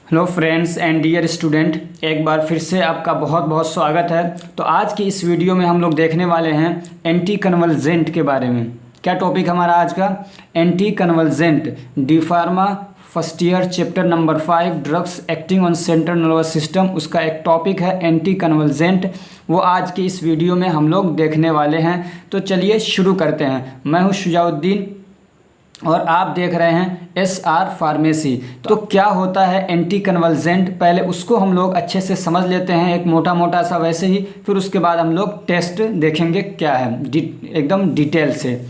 Hello friends and dear student, एक बार फिर से आपका बहुत बहुत स्वागत है। तो आज की इस वीडियो में हम लोग देखने वाले हैं एंटी कन्वल्जेंट के बारे में। क्या टॉपिक हमारा आज का? Anticonvulsant, D pharma first year chapter number 5 drugs acting on central nervous system. उसका एक टॉपिक है एंटी कन्वल्जेंट। वो आज की इस वीडियो में हम लोग देखने वाले हैं। तो चलिए शुरू करते हैं। मैं हूँ शुजाउद्दीन और आप देख रहे हैं SR फार्मेसी। तो क्या होता है एंटी कन्वल्जेंट, पहले उसको हम लोग अच्छे से समझ लेते हैं, एक मोटा मोटा सा वैसे ही। फिर उसके बाद हम लोग टेस्ट देखेंगे क्या है एकदम डिटेल से।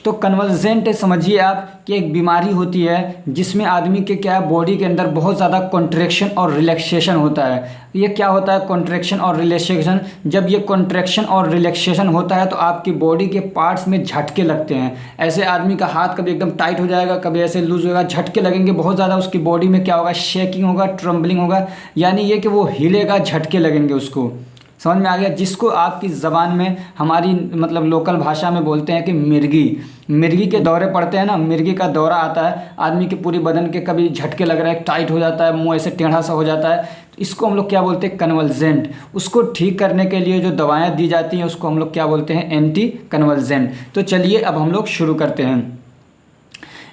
तो कन्वल्जेंट समझिए आप कि एक बीमारी होती है जिसमें आदमी के क्या बॉडी के अंदर बहुत ज़्यादा कॉन्ट्रैक्शन और रिलैक्सेशन होता है। ये क्या होता है कॉन्ट्रैक्शन और रिलैक्सेशन? जब ये कॉन्ट्रैक्शन और रिलैक्सेशन होता है तो आपकी बॉडी के पार्ट्स में झटके लगते हैं। ऐसे आदमी का हाथ कभी एकदम टाइट हो जाएगा, कभी ऐसे लूज होगा, झटके लगेंगे बहुत ज़्यादा। उसकी बॉडी में क्या होगा? शेकिंग होगा, ट्रम्बलिंग होगा, यानी ये कि वो हिलेगा, झटके लगेंगे। उसको समझ में आ गया? जिसको आपकी ज़बान में, हमारी मतलब लोकल भाषा में बोलते हैं कि मिर्गी के दौरे पड़ते हैं ना। मिर्गी का दौरा आता है, आदमी के पूरी बदन के कभी झटके लग रहा है, टाइट हो जाता है, मुंह ऐसे टेढ़ा सा हो जाता है। तो इसको हम लोग क्या बोलते हैं? कन्वल्जेंट। उसको ठीक करने के लिए जो दवाएं दी जाती हैं उसको हम लोग क्या बोलते हैं? Anti convulsant. तो चलिए अब हम लोग शुरू करते हैं।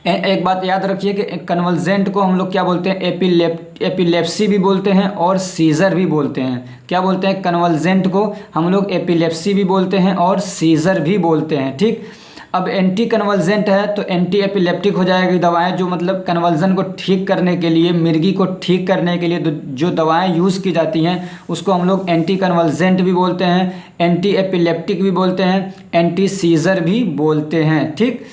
एक बात याद रखिए कि कन्वल्जेंट को हम लोग क्या बोलते हैं? एपिलेप्सी भी बोलते हैं और सीज़र भी बोलते हैं। क्या बोलते हैं? कन्वल्जेंट को हम लोग एपिलेप्सी भी बोलते हैं और सीज़र भी बोलते हैं। ठीक। अब एंटी कन्वल्जेंट है तो एंटी एपिलेप्टिक हो जाएगी दवाएं, जो मतलब कन्वल्जन को ठीक करने के लिए, मिर्गी को ठीक करने के लिए जो दवाएं यूज़ की जाती हैं उसको हम लोग एंटी कन्वल्जेंट भी बोलते हैं, एंटी एपिलेप्टिक भी बोलते हैं, एंटी सीज़र भी बोलते हैं। ठीक।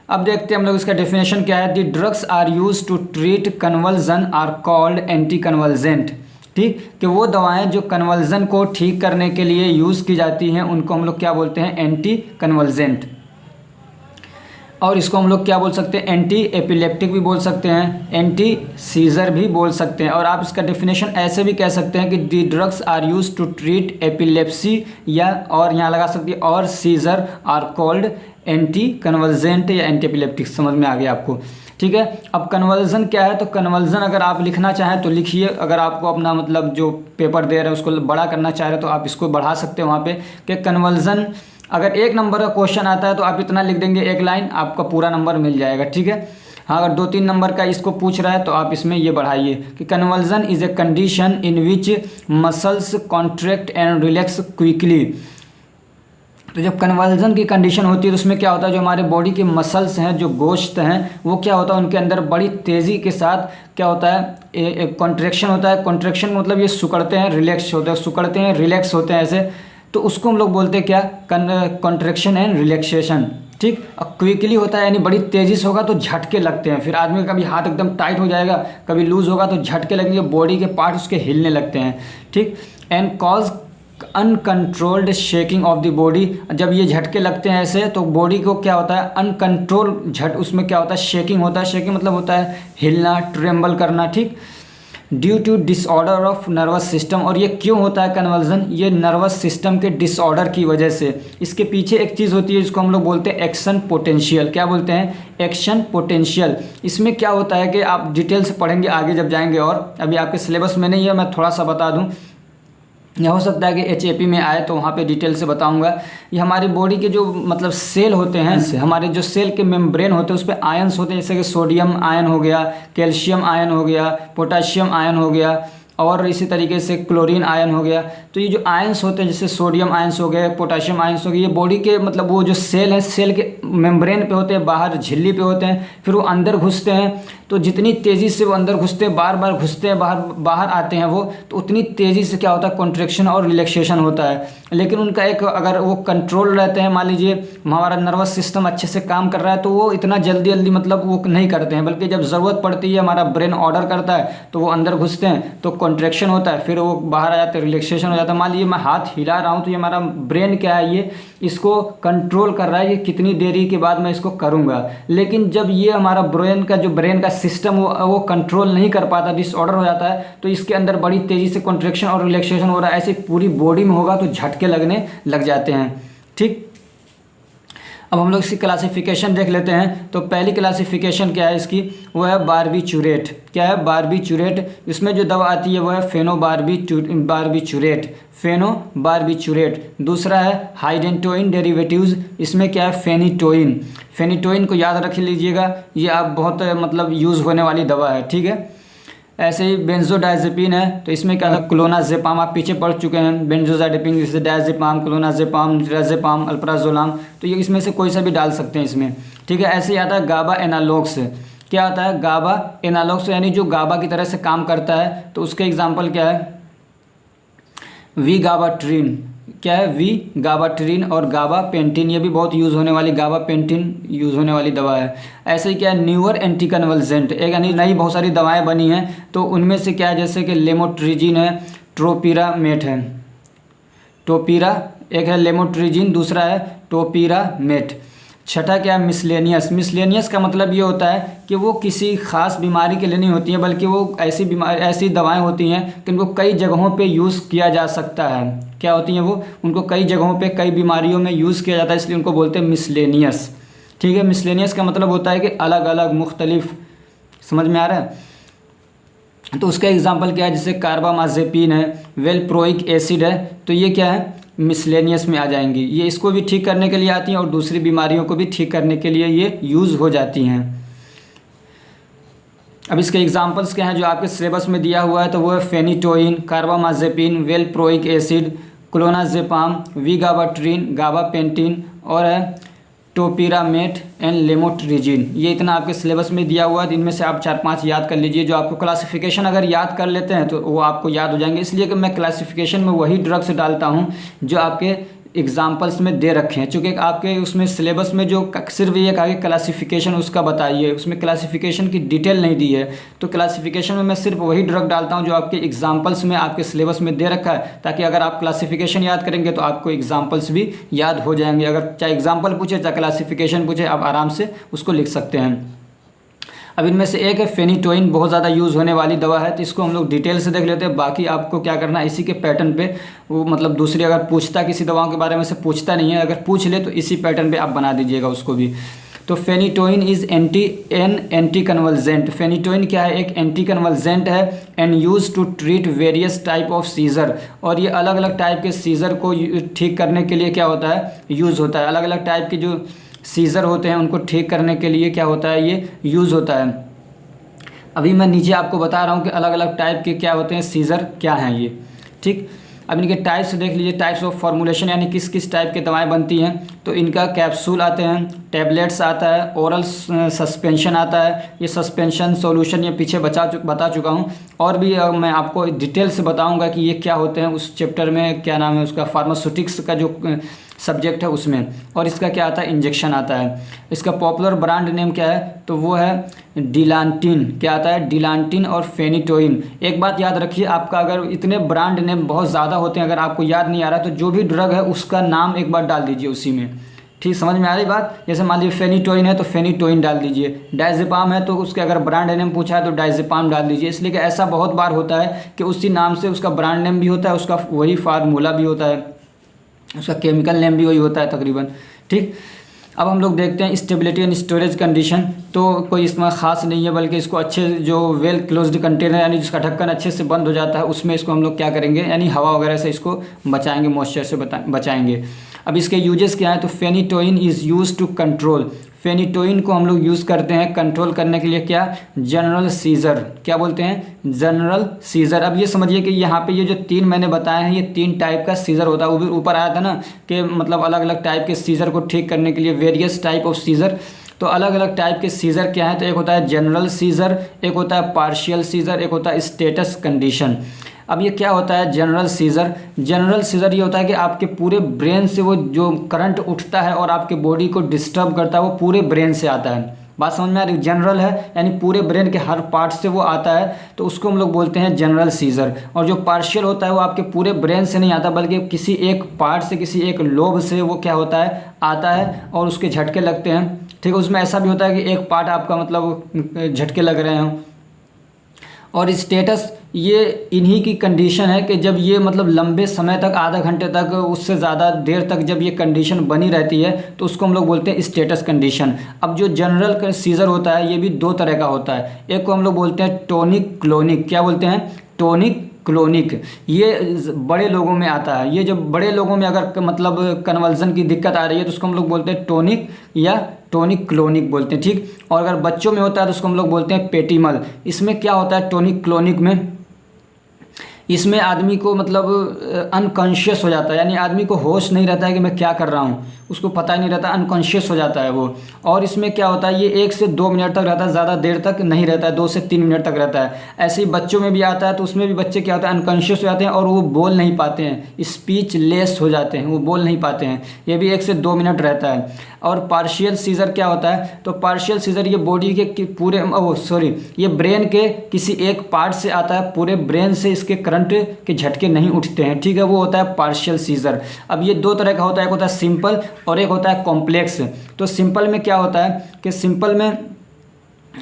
अब देखते हैं हम लोग इसका डेफिनेशन क्या है। The drugs are use to treat convulsion are called anticonvulsant. ठीक, कि वो दवाएं जो कन्वल्जन को ठीक करने के लिए यूज़ की जाती हैं उनको हम लोग क्या बोलते हैं? Anti convulsant. और इसको हम लोग क्या बोल सकते हैं? एंटी एपिलेप्टिक भी बोल सकते हैं, एंटी सीज़र भी बोल सकते हैं। और आप इसका डेफिनेशन ऐसे भी कह सकते हैं कि the drugs are use to treat epilepsy, या और यहाँ लगा सकती है और seizure are called anticonvulsant or antiepileptic. समझ में आ गया आपको? ठीक है। अब कन्वल्जन क्या है? तो कन्वल्जन अगर आप लिखना चाहें तो लिखिए। अगर आपको अपना मतलब जो पेपर दे रहे हैं उसको बड़ा करना चाह रहे हैं तो आप इसको बढ़ा सकते हैं वहाँ पे कि कन्वल्जन। अगर 1 नंबर का क्वेश्चन आता है तो आप इतना लिख देंगे, 1 लाइन, आपका पूरा नंबर मिल जाएगा। ठीक है। हाँ, अगर 2-3 नंबर का इसको पूछ रहा है तो आप इसमें ये बढ़ाइए कि convulsion is a condition in which muscles contract and relax quickly. तो जब कन्वल्जन की कंडीशन होती है तो उसमें क्या होता है? जो हमारे बॉडी के मसल्स हैं, जो गोश्त हैं, वो क्या होता है? उनके अंदर बड़ी तेज़ी के साथ क्या होता है? एक कॉन्ट्रैक्शन होता है। कॉन्ट्रैक्शन मतलब ये सिकुड़ते हैं, रिलैक्स होते हैं, सिकुड़ते हैं, रिलैक्स होते हैं ऐसे। तो उसको हम लोग बोलते हैं क्या? Contraction and relaxation. ठीक। और क्विकली होता है यानी बड़ी तेज़ी से होगा तो झटके लगते हैं। फिर आदमी का कभी हाथ एकदम टाइट हो जाएगा, कभी लूज़ होगा तो झटके लगेंगे, बॉडी के पार्ट उसके हिलने लगते हैं। ठीक। And cause uncontrolled shaking of the body. जब ये झटके लगते हैं ऐसे तो बॉडी को क्या होता है? अनकंट्रोल उसमें क्या होता है? शेकिंग होता है। शेकिंग मतलब होता है हिलना, ट्रेम्बल करना। ठीक। Due to disorder of nervous system. और ये क्यों होता है कन्वल्जन? ये नर्वस सिस्टम के डिसऑर्डर की वजह से। इसके पीछे एक चीज़ होती है जिसको हम लोग बोलते हैं एक्शन पोटेंशियल। क्या बोलते हैं? Action potential. इसमें क्या होता है कि आप डिटेल से पढ़ेंगे आगे जब जाएंगे, और अभी आपके सिलेबस में नहीं है, मैं थोड़ा सा बता दूँ। यह हो सकता है कि HAP में आए तो वहाँ पे डिटेल से बताऊंगा। ये हमारी बॉडी के जो मतलब सेल होते हैं, हमारे जो सेल के मेम्ब्रेन होते हैं उस पर आयन्स होते हैं, जैसे कि सोडियम आयन हो गया, कैल्शियम आयन हो गया, पोटाशियम आयन हो गया, और इसी तरीके से क्लोरीन आयन हो गया। तो ये जो आयन्स होते हैं, जैसे सोडियम आयन्स हो गए, पोटाशियम आयन्स हो गए, ये बॉडी के मतलब वो जो सेल है, सेल के मेम्ब्रेन पे होते हैं, बाहर झिल्ली पे होते हैं, फिर वो अंदर घुसते हैं। तो जितनी तेज़ी से वो अंदर घुसते हैं, बार बार घुसते हैं, बाहर आते हैं वो, तो उतनी तेज़ी से क्या होता है? कॉन्ट्रैक्शन और रिलैक्सेशन होता है। लेकिन उनका एक, अगर वो कंट्रोल रहते हैं, मान लीजिए हमारा नर्वस सिस्टम अच्छे से काम कर रहा है तो वो इतना जल्दी मतलब वो नहीं करते हैं, बल्कि जब ज़रूरत पड़ती है, हमारा ब्रेन ऑर्डर करता है तो वो अंदर घुसते हैं, तो कॉन्ट्रैक्शन होता है, फिर वो बाहर आ जाते हैं, रिलैक्सेशन हो जाता है। मान लीजिए मैं हाथ हिला रहा हूँ तो ये हमारा ब्रेन क्या है? ये इसको कंट्रोल कर रहा है कि कितनी देरी के बाद मैं इसको करूँगा। लेकिन जब ये हमारा ब्रेन का सिस्टम वो कंट्रोल नहीं कर पाता, डिसऑर्डर हो जाता है, तो इसके अंदर बड़ी तेज़ी से कॉन्ट्रैक्शन और रिलैक्सेशन हो रहा है, ऐसे पूरी बॉडी में होगा तो झटके लगने लग जाते हैं। ठीक। अब हम लोग इसकी क्लासिफिकेशन देख लेते हैं। तो पहली क्लासिफिकेशन क्या है इसकी, वो है बारबीचूरेट। क्या है, बारबीचूरेट। इसमें जो दवा आती है वो है फेनोबारबीचूरेट, फेनोबारबीचूरेट। दूसरा है हाइडेंटोइन डेरिवेटिव्स, इसमें क्या है, फेनिटोइन। फेनिटोइन को याद रख लीजिएगा, ये आप बहुत मतलब यूज़ होने वाली दवा है, ठीक है। ऐसे ही बेंजोडाइजेपिन है, तो इसमें क्या था, क्लोनाजेपाम, आप पीछे पढ़ चुके हैं। बेंजोडाइजेपिन जैसे डायजेपाम, क्लोनाजेपाम, डायजेपाम, अल्प्राजोलाम, तो ये इसमें से कोई सा भी डाल सकते हैं इसमें, ठीक है। ऐसे ही आता है गाबा एनालॉग्स। क्या आता है, गाबा एनालॉग्स, यानी जो गाबा की तरह से काम करता है। तो उसके एग्जाम्पल क्या है, वी गाबाट्रिन। क्या है, वी गाबाट्रिन और गाबापेंटिन, ये भी बहुत यूज़ होने वाली, गाबापेंटिन यूज़ होने वाली दवा है। ऐसे ही क्या है, न्यूअर एंटीकन्वल्जेंट, एक यानी नई बहुत सारी दवाएं बनी हैं, तो उनमें से क्या है, जैसे कि लेमोट्रिजिन है, ट्रोपिरामेट है, टोपिरा एक है लेमोट्रिजिन, दूसरा है टोपिरामेट। छठा क्या है, मिसलेनियस। मिसलेनियस का मतलब ये होता है कि वो किसी खास बीमारी के लिए नहीं होती है, बल्कि वो ऐसी दवाएं होती हैं कि उनको कई जगहों पे यूज़ किया जा सकता है। क्या होती हैं वो, उनको कई जगहों पे कई बीमारियों में यूज़ किया जाता है, इसलिए उनको बोलते हैं मिसलेनियस, ठीक है। मिसलेनियस का मतलब होता है कि अलग अलग, मुख्तलिफ। समझ में आ रहा है। तो उसका एग्जाम्पल क्या है, जैसे कार्बामाजेपिन है, वेलप्रोइक एसिड है, तो ये क्या है, मिसलेनियस में आ जाएंगी। ये इसको भी ठीक करने के लिए आती हैं और दूसरी बीमारियों को भी ठीक करने के लिए ये यूज़ हो जाती हैं। अब इसके एग्जांपल्स क्या हैं जो आपके सिलेबस में दिया हुआ है, तो वो है phenytoin, carbamazepine, valproic acid, clonazepam, vigabatrin, gabapentin और है टोपिरामेट एंड लेमोट्रिजिन। ये इतना आपके सिलेबस में दिया हुआ है। इनमें से आप 4-5 याद कर लीजिए। जो आपको क्लासिफिकेशन अगर याद कर लेते हैं तो वो आपको याद हो जाएंगे, इसलिए कि मैं क्लासिफिकेशन में वही ड्रग्स डालता हूँ जो आपके एग्जाम्पल्स में दे रखे हैं। चूँकि आपके उसमें सिलेबस में जो सिर्फ ये कहा कि क्लासिफिकेशन उसका बताइए, उसमें क्लासिफिकेशन की डिटेल नहीं दी है, तो क्लासिफिकेशन में मैं सिर्फ वही ड्रग डालता हूँ जो आपके एग्जाम्पल्स में आपके सिलेबस में दे रखा है, ताकि अगर आप क्लासिफिकेशन याद करेंगे तो आपको एग्जाम्पल्स भी याद हो जाएंगे। अगर चाहे एग्जाम्पल पूछे चाहे क्लासिफिकेशन पूछे, आप आराम से उसको लिख सकते हैं। अब इनमें से एक है फेनिटोइन, बहुत ज़्यादा यूज़ होने वाली दवा है, तो इसको हम लोग डिटेल से देख लेते हैं। बाकी आपको क्या करना है, इसी के पैटर्न पे वो मतलब दूसरी अगर पूछता किसी दवाओं के बारे में से पूछता नहीं है, अगर पूछ ले तो इसी पैटर्न पे आप बना दीजिएगा उसको भी। तो phenytoin is anticonvulsant. Phenytoin क्या है, एक एंटी कन्वल्जेंट है and use to treat various type of seizure. और ये अलग अलग टाइप के सीज़र को ठीक करने के लिए क्या होता है, यूज़ होता है। अलग अलग टाइप के जो सीज़र होते हैं उनको ठीक करने के लिए क्या होता है, ये यूज़ होता है। अभी मैं नीचे आपको बता रहा हूँ कि अलग अलग टाइप के क्या होते हैं सीज़र, क्या हैं ये, ठीक। अब इनके टाइप्स देख लीजिए, टाइप्स ऑफ फॉर्मुलेशन, यानी किस किस टाइप के दवाएं बनती हैं। तो इनका कैप्सूल आते हैं, टैबलेट्स आता है, ओरल सस्पेंशन आता है। ये सस्पेंशन सॉल्यूशन ये पीछे बता चुका हूँ, और भी मैं आपको डिटेल से बताऊँगा कि ये क्या होते हैं उस चैप्टर में, क्या नाम है उसका, फार्मास्यूटिक्स का जो सब्जेक्ट है उसमें। और इसका क्या आता है, इंजेक्शन आता है। इसका पॉपुलर ब्रांड नेम क्या है, तो वो है डिलांटिन। क्या आता है, डिलांटिन और फेनिटोइन। एक बात याद रखिए, आपका अगर इतने ब्रांड नेम बहुत ज़्यादा होते हैं, अगर आपको याद नहीं आ रहा तो जो भी ड्रग है उसका नाम एक बार डाल दीजिए उसी में, ठीक। समझ में आ रही बात। जैसे मान लीजिए फेनिटोइन है तो फेनिटोइन डाल दीजिए, डायजेपाम है तो उसके अगर ब्रांड नेम पूछा है तो डायजेपाम डाल दीजिए। इसलिए कि ऐसा बहुत बार होता है कि उसी नाम से उसका ब्रांड नेम भी होता है, उसका वही फार्मूला भी होता है, उसका केमिकल नेम भी वही होता है तकरीबन, ठीक। अब हम लोग देखते हैं स्टेबिलिटी एंड स्टोरेज कंडीशन। तो कोई इसमें ख़ास नहीं है, बल्कि इसको अच्छे जो वेल क्लोज्ड कंटेनर यानी जिसका ढक्कन अच्छे से बंद हो जाता है उसमें इसको हम लोग क्या करेंगे, यानी हवा वगैरह से इसको बचाएंगे, मॉइस्चर से बचाएंगे। अब इसके यूजेस क्या है, तो phenytoin is use to control. Phenytoin को हम लोग यूज़ करते हैं कंट्रोल करने के लिए, क्या, जनरल सीज़र। क्या बोलते हैं, जनरल सीज़र। अब ये समझिए कि यहाँ पे ये जो 3 मैंने बताए हैं, ये 3 टाइप का सीज़र होता है। वो भी ऊपर आया था ना कि मतलब अलग अलग टाइप के सीज़र को ठीक करने के लिए, वेरियस टाइप ऑफ सीज़र। तो अलग अलग टाइप के सीज़र क्या है, तो एक होता है जनरल सीज़र, एक होता है पार्शियल सीज़र, एक होता है स्टेटस कंडीशन। अब ये क्या होता है जनरल सीज़र। जनरल सीज़र ये होता है कि आपके पूरे ब्रेन से वो जो करंट उठता है और आपके बॉडी को डिस्टर्ब करता है, वो पूरे ब्रेन से आता है। बात समझ में आ रही। जनरल है यानी पूरे ब्रेन के हर पार्ट से वो आता है, तो उसको हम लोग बोलते हैं जनरल सीज़र। और जो पार्शियल होता है वो आपके पूरे ब्रेन से नहीं आता, बल्कि किसी एक पार्ट से, किसी एक लोब से वो क्या होता है, आता है और उसके झटके लगते हैं, ठीक है। उसमें ऐसा भी होता है कि एक पार्ट आपका मतलब झटके लग रहे हों। और स्टेटस ये इन्हीं की कंडीशन है कि जब ये मतलब लंबे समय तक, आधा घंटे तक, उससे ज़्यादा देर तक जब ये कंडीशन बनी रहती है तो उसको हम लोग बोलते हैं स्टेटस कंडीशन। अब जो जनरल सीजर होता है ये भी दो तरह का होता है। एक को हम लोग बोलते हैं टोनिक क्लोनिक। क्या बोलते हैं? Tonic clonic. ये बड़े लोगों में आता है। ये जब बड़े लोगों में अगर मतलब कन्वर्जन की दिक्कत आ रही है तो उसको हम लोग बोलते हैं टोनिक या टोनिक क्लोनिक बोलते हैं, ठीक। और अगर बच्चों में होता है तो उसको हम लोग बोलते हैं पेटिमल। इसमें क्या होता है टोनिक क्लोनिक में? इसमें आदमी को मतलब अनकॉन्शियस हो जाता है, यानी आदमी को होश नहीं रहता है कि मैं क्या कर रहा हूँ, उसको पता ही नहीं रहता, अनकॉन्शियस हो जाता है वो। और इसमें क्या होता है, ये 1 से 2 मिनट तक रहता है, ज़्यादा देर तक नहीं रहता है, 2 से 3 मिनट तक रहता है। ऐसे ही बच्चों में भी आता है, तो उसमें भी बच्चे क्या होता है, अनकॉन्शियस हो जाते हैं और वो बोल नहीं पाते हैं, स्पीच लेस हो जाते हैं, वो बोल नहीं पाते हैं। ये भी 1 से 2 मिनट रहता है। और पार्शियल सीजर क्या होता है? तो पार्शियल सीजर ये बॉडी के पूरे ये ब्रेन के किसी एक पार्ट से आता है, पूरे ब्रेन से इसके करंट के झटके नहीं उठते हैं, ठीक है, वो होता है पार्शियल सीजर। अब ये दो तरह का होता है, एक होता है सिंपल और एक होता है कॉम्प्लेक्स। तो सिंपल में क्या होता है कि सिंपल में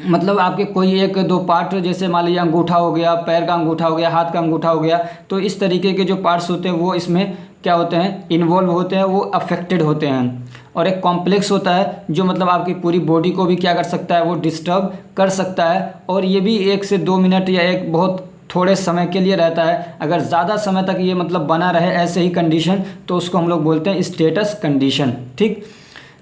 मतलब आपके कोई 1-2 पार्ट, जैसे मान लीजिए अंगूठा हो गया, पैर का अंगूठा हो गया, हाथ का अंगूठा हो गया, तो इस तरीके के जो पार्ट्स होते हैं वो इसमें क्या होते हैं, इन्वॉल्व होते हैं, वो अफेक्टेड होते हैं। और एक कॉम्प्लेक्स होता है जो मतलब आपकी पूरी बॉडी को भी क्या कर सकता है, वो डिस्टर्ब कर सकता है। और ये भी 1 से 2 मिनट या एक बहुत थोड़े समय के लिए रहता है। अगर ज़्यादा समय तक ये मतलब बना रहे ऐसे ही कंडीशन तो उसको हम लोग बोलते हैं स्टेटस कंडीशन, ठीक।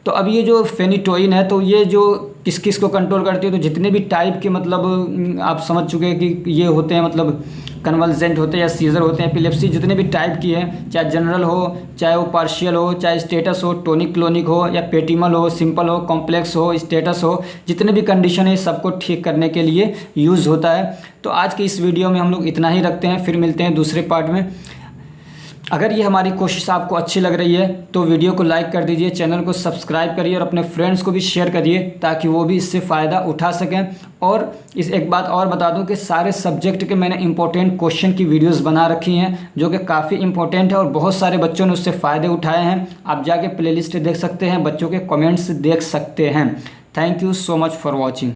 तो अब ये जो फेनिटोइन है तो ये जो किस किस को कंट्रोल करती है, तो जितने भी टाइप के मतलब आप समझ चुके हैं कि ये होते हैं, मतलब कन्वल्जेंट होते हैं या सीजर होते हैं, एपिलेप्सी जितने भी टाइप की है, चाहे जनरल हो, चाहे वो पार्शियल हो, चाहे स्टेटस हो, टोनिक क्लोनिक हो, या पेटिमल हो, सिंपल हो, कॉम्प्लेक्स हो, स्टेटस हो, जितने भी कंडीशन है सबको ठीक करने के लिए यूज़ होता है। तो आज की इस वीडियो में हम लोग इतना ही रखते हैं, फिर मिलते हैं दूसरे पार्ट में। अगर ये हमारी कोशिश आपको अच्छी लग रही है तो वीडियो को लाइक कर दीजिए, चैनल को सब्सक्राइब करिए और अपने फ्रेंड्स को भी शेयर करिए ताकि वो भी इससे फ़ायदा उठा सकें। और इस एक बात और बता दूं कि सारे सब्जेक्ट के मैंने इंपॉर्टेंट क्वेश्चन की वीडियोस बना रखी हैं जो कि काफ़ी इंपॉर्टेंट है और बहुत सारे बच्चों ने उससे फ़ायदे उठाए हैं। आप जाके प्लेलिस्ट देख सकते हैं, बच्चों के कमेंट्स देख सकते हैं। Thank you so much for watching.